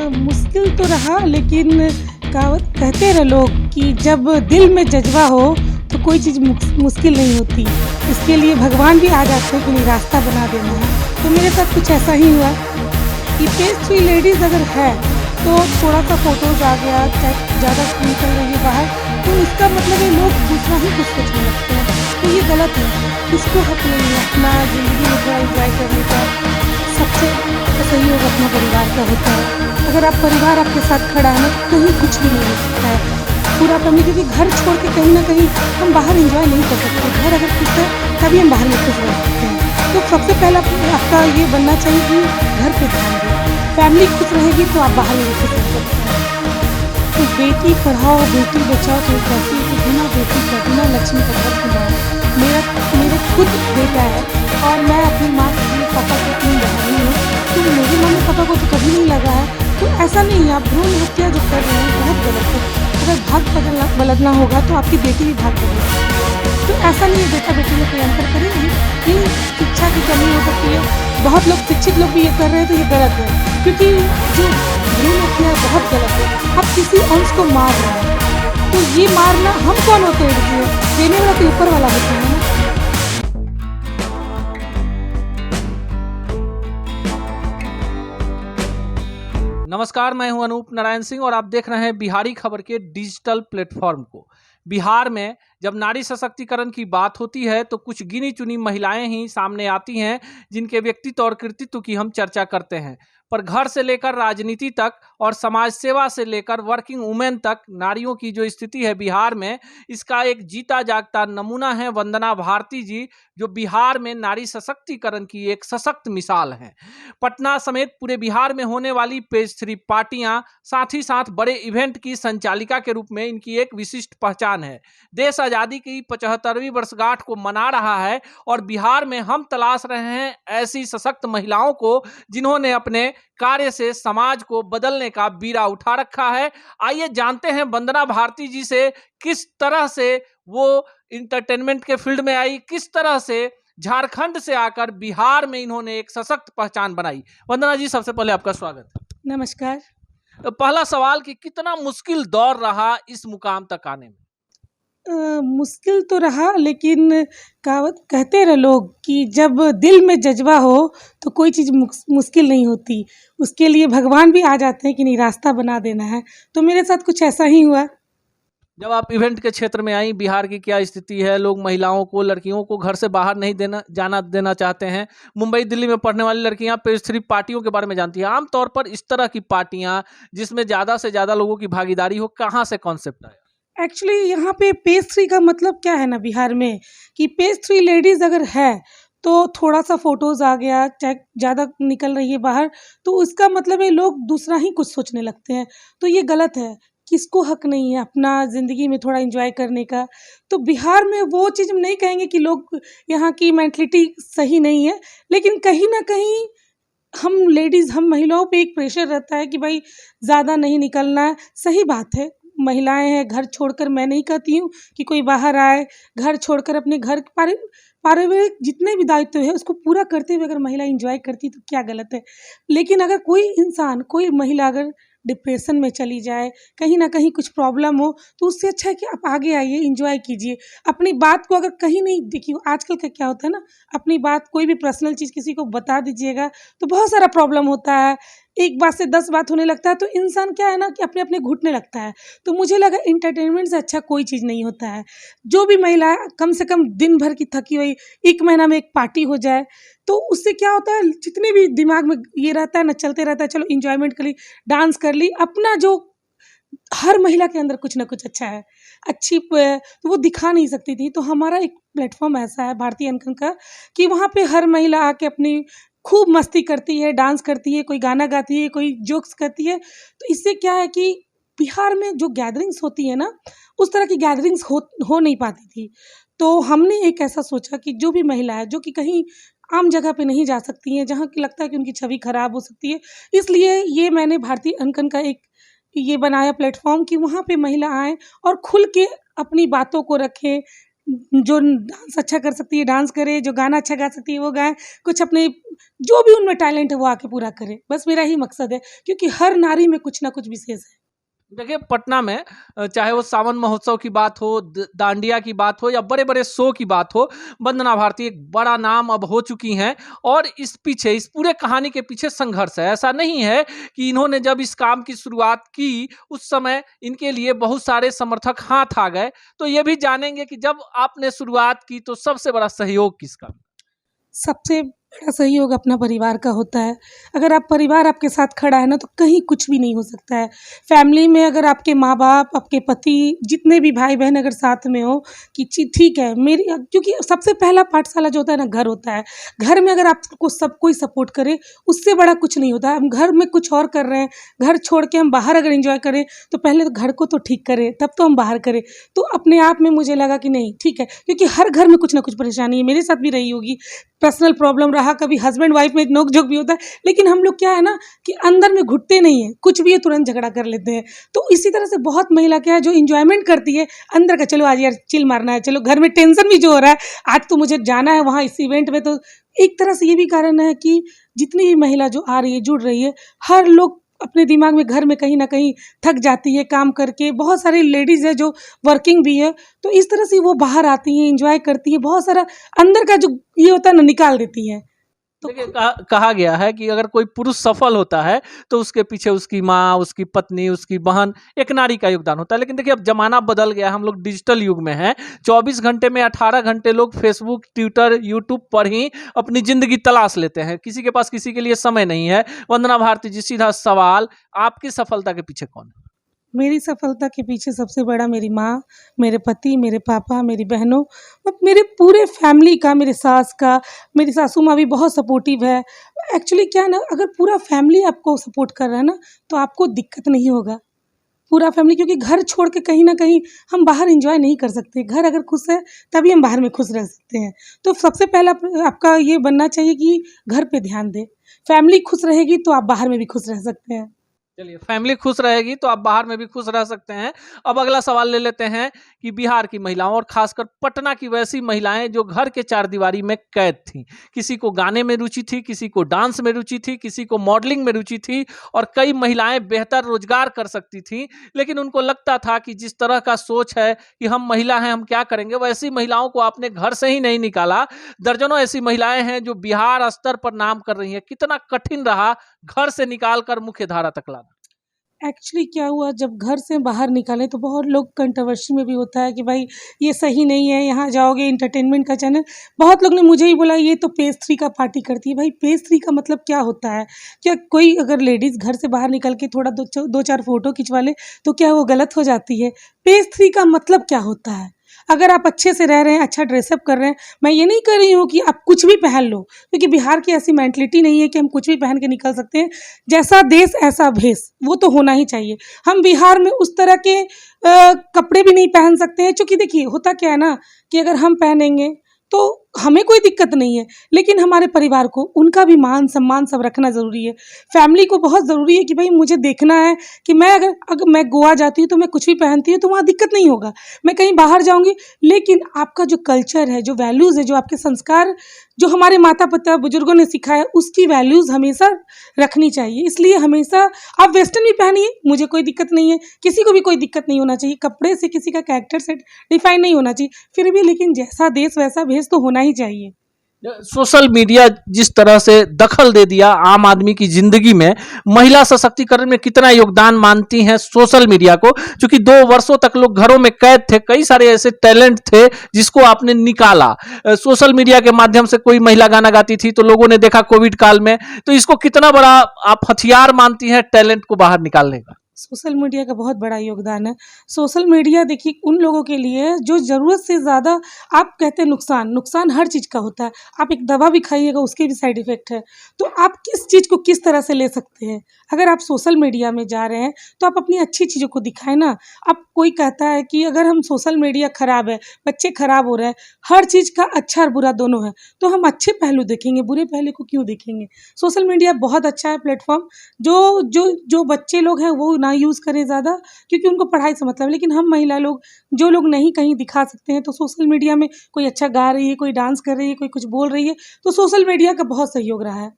मुश्किल तो रहा, लेकिन कहावत कहते हैं लोग कि जब दिल में जज़्बा हो तो कोई चीज़ मुश्किल नहीं होती। इसके लिए भगवान भी आ जाते हैं कि नहीं, रास्ता बना देना है। तो मेरे साथ कुछ ऐसा ही हुआ कि पेज थ्री लेडीज़ अगर है तो थोड़ा-सा फ़ोटोज़ आ गया, चाहे ज़्यादा निकल रही है बाहर, तो इसका मतलब है लोग दूसरा ही कुछ सोचने लगते हैं। तो ये गलत है। किसको हक नहीं है अपना ज़िंदगी में थोड़ा एन्जॉय करने का। सबसे सहयोग अपने परिवार का होता है। अगर आप परिवार आपके साथ खड़ा है ना, तो कहीं कुछ भी नहीं हो सकता है। पूरा फैमिली, क्योंकि घर छोड़ के कहीं न कहीं हम बाहर एन्जॉय नहीं कर सकते। घर अगर खुश है तभी हम बाहर में खुश रह सकते हैं। तो सबसे पहला आपका ये बनना चाहिए कि घर पे ध्यान दें। फैमिली खुश रहेगी तो आप बाहर में भी खुश रह सकते हैं। तो बेटी पढ़ाओ बेटी बचाओ तो कहती है कि बिना बेटी का, बिना लक्ष्मी का घर सुनाओ। मेरे खुद बेटा है और मैं अपनी माँ अपने पापा की 3 बहनें हूँ, तो मेरी मम्मी पापा को तो कभी नहीं लगा है। तो ऐसा नहीं है, आप भ्रूण हत्या जो कर रहे हैं बहुत गलत है। अगर भाग बदलना होगा तो आपकी बेटी भी भाग बदलेगी। तो ऐसा नहीं है बेटा बेटी में कोई अंतर करें। ये शिक्षा की कमी हो सकती है। बहुत लोग शिक्षित लोग भी ये कर रहे हैं, तो ये गलत है, क्योंकि जो भ्रूण हत्या है बहुत गलत है। आप किसी अंश को मार रहे हैं, तो ये मारना हम कौन होते हैं देखिए, देने वाला तो ऊपर वाला होता है ना। नमस्कार, मैं हूं अनूप नारायण सिंह और आप देख रहे हैं बिहारी खबर के डिजिटल प्लेटफॉर्म को। बिहार में जब नारी सशक्तिकरण की बात होती है तो कुछ गिनी चुनी महिलाएं ही सामने आती हैं जिनके व्यक्तित्व और कृतित्व की हम चर्चा करते हैं। पर घर से लेकर राजनीति तक और समाज सेवा से लेकर वर्किंग वुमेन तक नारियों की जो स्थिति है बिहार में, इसका एक जीता जागता नमूना है वंदना भारती जी, जो बिहार में नारी सशक्तिकरण की एक सशक्त मिसाल है। पटना समेत पूरे बिहार में होने वाली पेज 3 पार्टियां, साथ ही साथ बड़े इवेंट की संचालिका के रूप में इनकी एक विशिष्ट पहचान है। देश आजादी की 75वीं वर्षगांठ को मना रहा है और बिहार में हम तलाश रहे हैं ऐसी सशक्त महिलाओं को जिन्होंने अपने कार्य से समाज को बदलने का बीड़ा उठा रखा है। आइए जानते हैं वंदना भारती जी से किस तरह से वो इंटरटेनमेंट के फील्ड में आई, किस तरह से झारखंड से आकर बिहार में इन्होंने एक सशक्त पहचान बनाई। वंदना जी, सबसे पहले आपका स्वागत है। नमस्कार। तो पहला सवाल कि कितना मुश्किल दौर रहा इस मुकाम तक आने में? मुश्किल तो रहा, लेकिन कहावत कहते हैं लोग कि जब दिल में जज़्बा हो तो कोई चीज़ मुश्किल नहीं होती। उसके लिए भगवान भी आ जाते हैं कि नहीं, रास्ता बना देना है। तो मेरे साथ कुछ ऐसा ही हुआ। जब आप इवेंट के क्षेत्र में आई, बिहार की क्या स्थिति है? लोग महिलाओं को, लड़कियों को घर से बाहर नहीं जाना देना चाहते हैं। मुंबई दिल्ली में पढ़ने वाली लड़कियां पेज 3 पार्टियों के बारे में जानती हैं। आमतौर पर इस तरह की पार्टियां जिसमें ज़्यादा से ज़्यादा लोगों की भागीदारी हो, कहाँ से कॉन्सेप्ट आया? एक्चुअली यहाँ पे पेज थ्री का मतलब क्या है ना बिहार में, कि पेज थ्री लेडीज़ अगर है तो थोड़ा-सा फ़ोटोज़ आ गया, चाहे ज़्यादा निकल रही है बाहर, तो उसका मतलब है लोग दूसरा ही कुछ सोचने लगते हैं। तो ये गलत है। किसको हक नहीं है अपना ज़िंदगी में थोड़ा एन्जॉय करने का। तो बिहार में वो चीज़ हम नहीं कहेंगे कि लोग, यहाँ की मेंटलिटी सही नहीं है, लेकिन कहीं न कहीं हम लेडीज़, हम महिलाओं पे एक प्रेशर रहता है कि भाई ज़्यादा नहीं निकलना है। सही बात है, महिलाएँ हैं, घर छोड़कर, मैं नहीं कहती हूँ कि कोई बाहर आए, घर छोड़कर अपने घर पारिवारिक जितने भी दायित्व है उसको पूरा करते हुए अगर महिला एन्जॉय करती तो क्या गलत है। लेकिन अगर कोई इंसान, कोई महिला अगर डिप्रेशन में चली जाए, कहीं न कहीं कुछ प्रॉब्लम हो, तो उससे अच्छा है कि आप आगे आइए, एन्जॉय कीजिए। अपनी बात को अगर कहीं नहीं, देखिए आजकल का क्या होता है ना, अपनी बात कोई भी पर्सनल चीज़ किसी को बता दीजिएगा तो बहुत सारा प्रॉब्लम होता है। एक बात से 10 बात होने लगता है तो इंसान क्या है ना कि अपने-अपने घुटने लगता है। तो मुझे लगा एंटरटेनमेंट से अच्छा कोई चीज़ नहीं होता है। जो भी महिला कम से कम दिन भर की थकी हुई 1 महीना में एक पार्टी हो जाए, तो उससे क्या होता है, जितने भी दिमाग में ये रहता है ना, चलते रहता है, चलो एन्जॉयमेंट कर ली, डांस कर ली, अपना जो हर महिला के अंदर कुछ ना कुछ अच्छा है, अच्छी तो वो दिखा नहीं सकती थी। तो हमारा एक प्लेटफ़ॉर्म ऐसा है भारतीय अंकन का कि वहाँ पे हर महिला आके अपनी खूब मस्ती करती है, डांस करती है, कोई गाना गाती है, कोई जोक्स करती है। तो इससे क्या है कि बिहार में जो गैदरिंग्स होती है ना, उस तरह की गैदरिंग्स हो नहीं पाती थी। तो हमने एक ऐसा सोचा कि जो भी महिला है, जो कि कहीं आम जगह पे नहीं जा सकती हैं, जहाँ कि लगता है कि उनकी छवि खराब हो सकती है, इसलिए ये मैंने भारतीय अंकन का एक ये बनाया प्लेटफ़ॉर्म कि वहाँ पे महिला आएँ और खुल के अपनी बातों को रखें, जो डांस अच्छा कर सकती है डांस करे, जो गाना अच्छा गा सकती है वो गाए, कुछ अपने जो भी उनमें टैलेंट है वो आके पूरा करे। बस मेरा यही मकसद है, क्योंकि हर नारी में कुछ ना कुछ विशेष है। देखिए पटना में चाहे वो सावन महोत्सव की बात हो, दांडिया की बात हो या बड़े बड़े शो की बात हो, वंदना भारती एक बड़ा नाम अब हो चुकी हैं। और इस पीछे, इस पूरे कहानी के पीछे संघर्ष है। ऐसा नहीं है कि इन्होंने जब इस काम की शुरुआत की उस समय इनके लिए बहुत सारे समर्थक हाथ आ गए। तो ये भी जानेंगे कि जब आपने शुरुआत की तो सबसे बड़ा सहयोग किसका? सबसे बड़ा सहयोग अपना परिवार का होता है। अगर आप परिवार आपके साथ खड़ा है ना तो कहीं कुछ भी नहीं हो सकता है। फैमिली में अगर आपके माँ-बाप, आपके पति, जितने भी भाई-बहन अगर साथ में हो कि ठीक है मेरी, क्योंकि सबसे पहला पाठशाला जो होता है ना घर होता है। घर में अगर आपको सब कोई सपोर्ट करे, उससे बड़ा कुछ नहीं होता है। हम घर में कुछ और कर रहे हैं, घर छोड़ के हम बाहर अगर एन्जॉय करें तो पहले तो घर को तो ठीक करें, तब तो हम बाहर करें। तो अपने आप में मुझे लगा कि नहीं ठीक है, क्योंकि हर घर में कुछ ना कुछ परेशानी है, मेरे साथ भी रही होगी। पर्सनल प्रॉब्लम रहा, कभी हस्बैंड वाइफ में नोक-झोंक भी होता है, लेकिन हम लोग क्या है ना कि अंदर में घुटते नहीं हैं, कुछ भी है तुरंत झगड़ा कर लेते हैं। तो इसी तरह से बहुत महिला क्या है जो एन्जॉयमेंट करती है अंदर का, चलो आज यार चिल मारना है, चलो घर में टेंशन भी जो हो रहा है, आज तो मुझे जाना है वहाँ इस इवेंट में। तो एक तरह से ये भी कारण है कि जितनी भी महिला जो आ रही है, जुड़ रही है, हर लोग अपने दिमाग में घर में कहीं न कहीं थक जाती है काम करके। बहुत सारी लेडीज़ है जो वर्किंग भी है, तो इस तरह से वो बाहर आती हैं, एन्जॉय करती हैं, बहुत सारा अंदर का जो ये होता है ना निकाल देती हैं। तो देखिए कहा गया है कि अगर कोई पुरुष सफल होता है तो उसके पीछे उसकी माँ, उसकी पत्नी, उसकी बहन, एक नारी का योगदान होता है। लेकिन देखिए अब जमाना बदल गया, हम लोग डिजिटल युग में हैं। 24 घंटे में 18 घंटे लोग फेसबुक, ट्विटर, यूट्यूब पर ही अपनी जिंदगी तलाश लेते हैं। किसी के पास किसी के लिए समय नहीं है। वंदना भारती जी, सीधा सवाल, आपकी सफलता के पीछे कौन है? मेरी सफलता के पीछे सबसे बड़ा मेरी माँ, मेरे पति, मेरे पापा, मेरी बहनों, मेरे पूरे फैमिली का, मेरे सास का। मेरी सासू माँ भी बहुत सपोर्टिव है। एक्चुअली क्या है ना, अगर पूरा फैमिली आपको सपोर्ट कर रहा है ना तो आपको दिक्कत नहीं होगा। पूरा फैमिली, क्योंकि घर छोड़ के कहीं न कहीं हम बाहर एन्जॉय नहीं कर सकते। घर अगर खुश है तभी हम बाहर में खुश रह सकते हैं। तो सबसे पहला आपका ये बनना चाहिए कि घर पे ध्यान दें। फैमिली खुश रहेगी तो आप बाहर में भी खुश रह सकते हैं। चलिए, फैमिली खुश रहेगी तो आप बाहर में भी खुश रह सकते हैं। अब अगला सवाल ले लेते हैं कि बिहार की महिलाओं और खासकर पटना की वैसी महिलाएं जो घर के चारदीवारी में कैद थीं। किसी को गाने में रुचि थी, किसी को डांस में रुचि थी, किसी को मॉडलिंग में रुचि थी और कई महिलाएं बेहतर रोजगार कर सकती थीं। लेकिन उनको लगता था कि जिस तरह का सोच है कि हम महिला हैं, हम क्या करेंगे, वैसी महिलाओं को आपने घर से ही नहीं निकाला। दर्जनों ऐसी महिलाएं हैं जो बिहार स्तर पर नाम कर रही हैं। कितना कठिन रहा घर से निकाल कर मुख्य धारा तक लाना? एक्चुअली क्या हुआ, जब घर से बाहर निकले तो बहुत लोग कंट्रोवर्सी में भी होता है कि भाई ये सही नहीं है, यहाँ जाओगे इंटरटेनमेंट का चैनल। बहुत लोग ने मुझे ही बोला ये तो पेज 3 का पार्टी करती है। भाई पेज 3 का मतलब क्या होता है? क्या कोई अगर लेडीज़ घर से बाहर निकल के थोड़ा दो चार फ़ोटो खिंचवा ले तो क्या वो गलत हो जाती है? पेज 3 का मतलब क्या होता है? अगर आप अच्छे से रह रहे हैं, अच्छा ड्रेसअप कर रहे हैं, मैं ये नहीं कह रही हूँ कि आप कुछ भी पहन लो, क्योंकि बिहार की ऐसी मेंटलिटी नहीं है कि हम कुछ भी पहन के निकल सकते हैं। जैसा देश ऐसा भेष, वो तो होना ही चाहिए। हम बिहार में उस तरह के कपड़े भी नहीं पहन सकते हैं, क्योंकि देखिए होता क्या है ना कि अगर हम पहनेंगे तो हमें कोई दिक्कत नहीं है, लेकिन हमारे परिवार को उनका भी मान सम्मान सब रखना ज़रूरी है। फैमिली को बहुत ज़रूरी है कि भाई मुझे देखना है कि मैं अगर मैं गोवा जाती हूँ तो मैं कुछ भी पहनती हूँ तो वहाँ दिक्कत नहीं होगा। मैं कहीं बाहर जाऊँगी, लेकिन आपका जो कल्चर है, जो वैल्यूज़ है, जो आपके संस्कार, जो हमारे माता-पिता बुजुर्गों ने सिखाया, उसकी वैल्यूज़ हमेशा रखनी चाहिए। इसलिए हमेशा आप वेस्टर्न भी पहनिए, मुझे कोई दिक्कत नहीं है, किसी को भी कोई दिक्कत नहीं होना चाहिए। कपड़े से किसी का कैरेक्टर सेट डिफाइन नहीं होना चाहिए। फिर भी लेकिन जैसा देश वैसा भेष तो होना ही चाहिए। सोशल मीडिया जिस तरह से दखल दे दिया आम आदमी की जिंदगी में, महिला सशक्तिकरण में कितना योगदान मानती हैं सोशल मीडिया को? क्योंकि 2 वर्षों तक लोग घरों में कैद थे, कई सारे ऐसे टैलेंट थे जिसको आपने निकाला। सोशल मीडिया के माध्यम से कोई महिला गाना गाती थी तो लोगों ने देखा कोविड काल में। तो इसको कितना बड़ा आप हथियार मानती हैं टैलेंट को बाहर निकालने का? सोशल मीडिया का बहुत बड़ा योगदान है। सोशल मीडिया देखिए उन लोगों के लिए है जो ज़रूरत से ज़्यादा, आप कहते हैं नुकसान हर चीज़ का होता है। आप एक दवा भी खाइएगा उसके भी साइड इफ़ेक्ट है। तो आप किस चीज़ को किस तरह से ले सकते हैं? अगर आप सोशल मीडिया में जा रहे हैं तो आप अपनी अच्छी चीज़ों को दिखाएँ ना। आप कोई कहता है कि अगर हम सोशल मीडिया ख़राब है, बच्चे ख़राब हो रहे हैं, हर चीज़ का अच्छा और बुरा दोनों है, तो हम अच्छे पहलू देखेंगे, बुरे पहलू को क्यों देखेंगे? सोशल मीडिया बहुत अच्छा है प्लेटफ़ॉर्म, जो बच्चे लोग हैं वो ना यूज़ करें ज़्यादा, क्योंकि उनको पढ़ाई से मतलब है। लेकिन हम महिला लोग, जो लोग नहीं कहीं दिखा सकते हैं, तो सोशल मीडिया में कोई अच्छा गा रही है, कोई डांस कर रही है, कोई कुछ बोल रही है, तो सोशल मीडिया का बहुत सहयोग रहा है।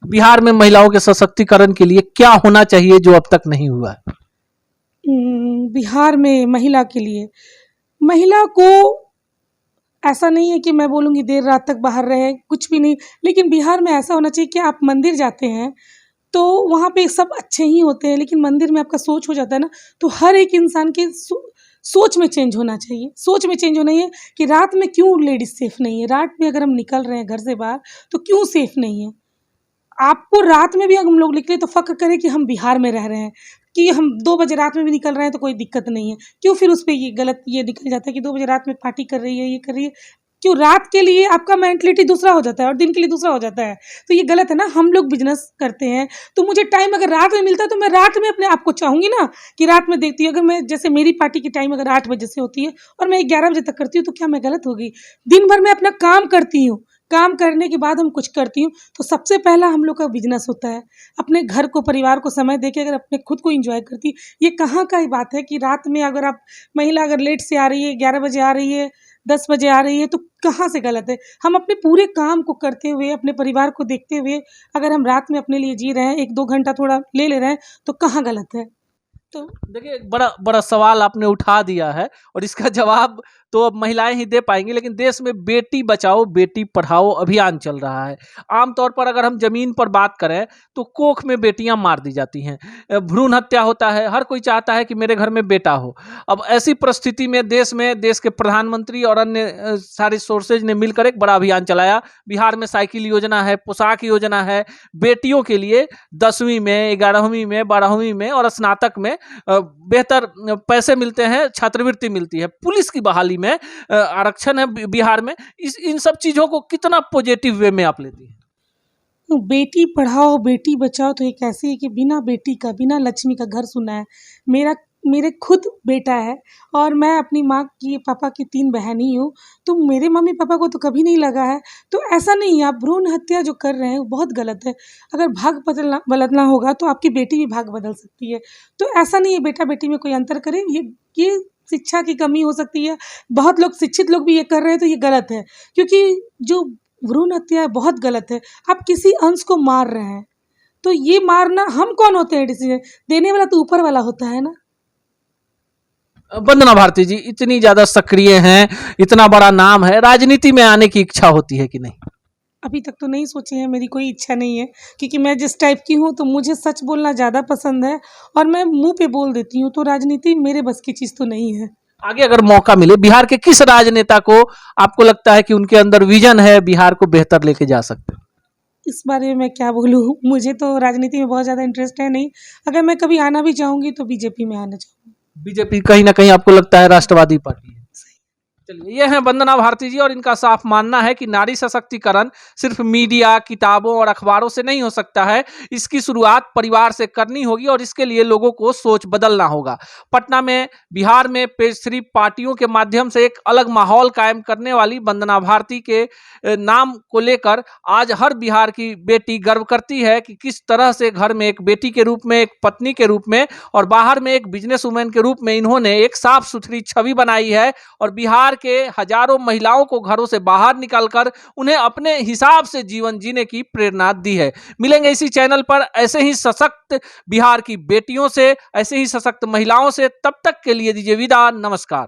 बिहार में महिलाओं के सशक्तिकरण के लिए क्या होना चाहिए जो अब तक नहीं हुआ है? बिहार में महिला के लिए, महिला को ऐसा नहीं है कि मैं बोलूँगी देर रात तक बाहर रहे, कुछ भी नहीं। लेकिन बिहार में ऐसा होना चाहिए कि आप मंदिर जाते हैं, तो वहाँ पे सब अच्छे ही होते हैं, लेकिन मंदिर में आपका सोच हो जाता है ना, तो हर एक इंसान की सोच में चेंज होना चाहिए। सोच में चेंज होना ये कि रात में क्यों लेडीज़ सेफ़ नहीं है? रात में अगर हम निकल रहे हैं घर से बाहर, तो क्यों सेफ़ नहीं है? आपको रात में भी अगर हम लोग निकले तो फ़क्र करें कि हम बिहार में रह रहे हैं, कि हम 2 बजे रात में भी निकल रहे हैं तो कोई दिक्कत नहीं है। क्यों फिर उस पे ये गलत ये निकल जाता है कि 2 बजे रात में पार्टी कर रही है, ये कर रही है। क्यों रात के लिए आपका मेंटालिटी दूसरा हो जाता है और दिन के लिए दूसरा हो जाता है। तो ये गलत है ना, हम लोग बिज़नेस करते हैं, तो मुझे टाइम अगर रात में मिलता है तो मैं रात में अपने आप को चाहूँगी ना कि रात में देखती हूँ। अगर मैं जैसे मेरी पार्टी की टाइम अगर 8 बजे से होती है और मैं 11 बजे तक करती हूँ, तो क्या मैं गलत हो गई? दिन भर मैं अपना काम करती हूँ, काम करने के बाद हम कुछ करती हूँ, तो सबसे पहला हम लोग का बिज़नेस होता है। अपने घर को, परिवार को समय देके अगर अपने खुद को एन्जॉय करती है, ये कहाँ का ही बात है कि रात में अगर आप महिला अगर लेट से आ रही है, 11 बजे आ रही है, 10 बजे आ रही है, तो कहाँ से गलत है? हम अपने पूरे काम को करते हुए, अपने परिवार को देखते हुए अगर हम रात में अपने लिए जी रहे हैं, 1-2 घंटा थोड़ा ले रहे हैं, तो कहाँ गलत है? तो देखिए, एक बड़ा बड़ा सवाल आपने उठा दिया है और इसका जवाब तो अब महिलाएं ही दे पाएंगी। लेकिन देश में बेटी बचाओ बेटी पढ़ाओ अभियान चल रहा है। आमतौर पर अगर हम जमीन पर बात करें तो कोख में बेटियां मार दी जाती हैं, भ्रूण हत्या होता है, हर कोई चाहता है कि मेरे घर में बेटा हो। अब ऐसी परिस्थिति में देश के प्रधानमंत्री और अन्य सारे सोर्सेज ने मिलकर एक बड़ा अभियान चलाया। बिहार में साइकिल योजना है, पोशाक योजना है, बेटियों के लिए 10वीं में, 11वीं में, 12वीं में और स्नातक में बेहतर पैसे मिलते हैं, छात्रवृत्ति मिलती है, पुलिस की बहाली में आरक्षण है बिहार में। इन सब चीजों को कितना पॉजिटिव वे में आप लेती हैं? बेटी पढ़ाओ बेटी बचाओ तो एक ऐसी है कि बिना बेटी का, बिना लक्ष्मी का घर सुना है। मेरे खुद बेटा है और मैं अपनी माँ की, पापा की 3 बहन ही हूँ, तो मेरे मम्मी-पापा को तो कभी नहीं लगा है। तो ऐसा नहीं है, आप भ्रूण हत्या जो कर रहे हैं वो बहुत गलत है। अगर भाग बदलना होगा तो आपकी बेटी भी भाग बदल सकती है। तो ऐसा नहीं है बेटा-बेटी में कोई अंतर करें, ये शिक्षा की कमी हो सकती है। बहुत लोग, शिक्षित लोग भी ये कर रहे हैं, तो ये गलत है। क्योंकि जो भ्रूण हत्या है बहुत गलत है। आप किसी अंश को मार रहे हैं, तो ये मारना, हम कौन होते हैं डिसीजन देने वाला? तो ऊपर वाला होता है ना। वंदना भारती जी इतनी ज्यादा सक्रिय हैं, इतना बड़ा नाम है, राजनीति में आने की इच्छा होती है कि नहीं? अभी तक तो नहीं सोची है, मेरी कोई इच्छा नहीं है, क्योंकि मैं जिस टाइप की हूँ तो मुझे सच बोलना ज़्यादा पसंद है और मैं मुँह पे बोल देती हूँ, तो राजनीति मेरे बस की चीज़ तो नहीं है। आगे अगर मौका मिले, बिहार के किस राजनेता को आपको लगता है कि उनके अंदर विजन है, बिहार को बेहतर लेके जा सकते हैं? इस बारे में मैं क्या बोलूँ? मुझे तो राजनीति में बहुत ज़्यादा इंटरेस्ट है नहीं। अगर मैं कभी आना भी चाहूँगी तो बीजेपी में आना चाहूँगी। बीजेपी कहीं ना कहीं आपको लगता है राष्ट्रवादी पार्टी है? चलिए, ये हैं वंदना भारती जी और इनका साफ मानना है कि नारी सशक्तिकरण सिर्फ मीडिया, किताबों और अखबारों से नहीं हो सकता है। इसकी शुरुआत परिवार से करनी होगी और इसके लिए लोगों को सोच बदलना होगा। पटना में, बिहार में पेज 3 पार्टियों के माध्यम से एक अलग माहौल कायम करने वाली वंदना भारती के नाम को लेकर आज हर बिहार की बेटी गर्व करती है कि किस तरह से घर में एक बेटी के रूप में, एक पत्नी के रूप में और बाहर में एक बिजनेस वुमेन के रूप में इन्होंने एक साफ सुथरी छवि बनाई है और बिहार के हजारों महिलाओं को घरों से बाहर निकालकर उन्हें अपने हिसाब से जीवन जीने की प्रेरणा दी है। मिलेंगे इसी चैनल पर ऐसे ही सशक्त बिहार की बेटियों से, ऐसे ही सशक्त महिलाओं से। तब तक के लिए दीजिए विदा, नमस्कार।